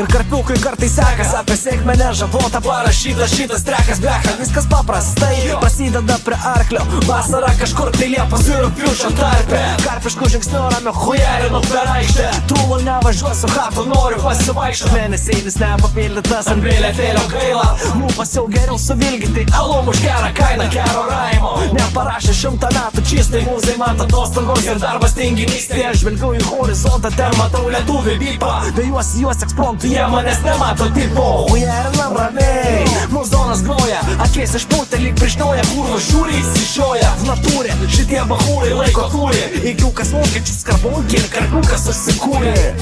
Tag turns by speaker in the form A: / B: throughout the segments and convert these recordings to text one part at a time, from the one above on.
A: Ir karpiukui kartais sekas, apie sėkmę nežabota parašytas šitas trekas, blecha, viskas paprastai prasideda prie arklio, vasara kažkur tai Liepos ir rugpjūčio tarpe. Karpiškų žingsnių ramiu chujerinu per aikštę, trūlo nevažiuosiu, hato noriu pasivaikščiot. Mėnesėlis nepapildytas ant bilietėlio gaila, lūpas jau geriau suvilginti, alum už gerą kainą, gero raimo. Neparašė 100 metų čistai mūzai, man atostogos ir darbas tinginystė. Aš žvelgiu į horizontą, ten matau lietuvį vypą, vėjuosi juos ekspromtų, jie manęs nemato tipo. Chujerinam ramiai, muzonas groja, akės išpūtė lyg prišnioja, kurva žiūri įsišioja. V natūrė, šitie bachūrai laiko turi, įkiukas vokiečius karbunki ir karpiukas susikūrė.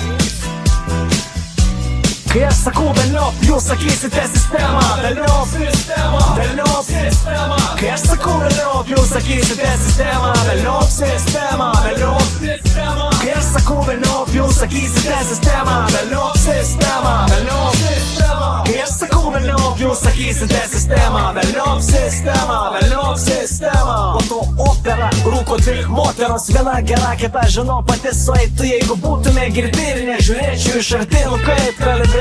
A: Kai aš sakau velniop, jūs sakysite sistemą. Velniop sistemą, velniop sistemą. Kai aš sakau velniop, jūs sakysite sistemą. Velniop sistemą, velniop sistemą. Kai aš sakau velniop, jūs sakysite sistemą. Velniop sistemą, velniop sistemą. Kai aš sakau velniop, jūs sakysite sistemą. Velniop sistemą, velniop sistemą. Po to opera, rūko tik moteros, viena gera, kita žino pati sueitų. Jeigu būtume girdi ir nežiūrėčiau iš arti, nu kaip kalbi.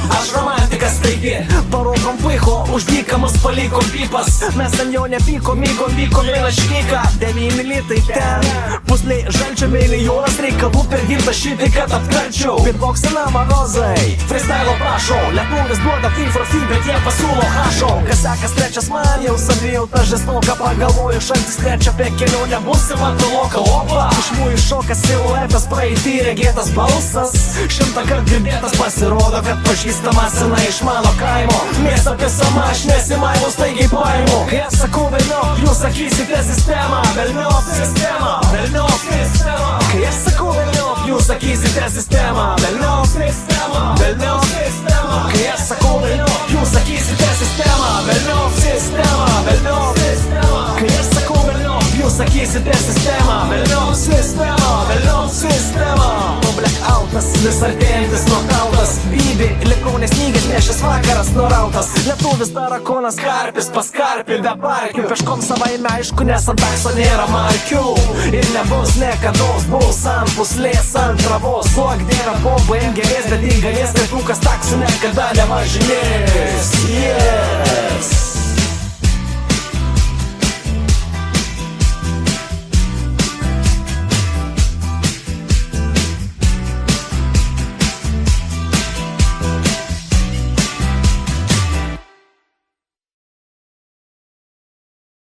A: Aš romantikas taigi, parokom puiko, už dyką mus paliko pipas. Mes ant jo nepykom, mykom, vykom vieną švyką. 9 litai ten, pusliai žalčio milijonas reikalų per girtą šitį, kad apkarčiau. Beatboxina marozai, freestyle prašau, lietuvis duoda fifrofy, bet jie pasiūlo hašo. Kas sekas trečias man jau savijauta žestoka, pagalvoju šantis trečia apie kelionę būsimą toloką. Opa, iš mūjų šokas siluetas, praeitį regėtas balsas, 100 kart girdėtas, pasirodo, kad pažįstama sena iš mano kaimo. Mėsa pisama, aš nesimaimu, staigiai paimu. Kai aš sakau velniop, jūs sakysite sistemą. Velniop sistemą, velniop sistemą. Kai aš sakau velniop, jūs sakysite sistemą. Velniop sistemą, velniop sistemą. Kai aš sakau velniop, jūs sakysite sistemą. Velniop sistemą, velniop sistemą. Kai aš sakau velniop, jūs sakysite sistemą. Velniop sistemą, velniop sistemą. Blackoutas, vis artėjantis nokautas. Bibi, likau nesnygęs, nes šis vakaras nurautas. Lietuvis tarakonas, karpis pas karpį be parkių. Peškom savaime aišku, nes ant takso nėra markių. Ir nebus niekados, bus ant puslės, ant travos. Duok dievą, boba imgerės, bet įgalės, kad rūkas taksų niekada nevažinės.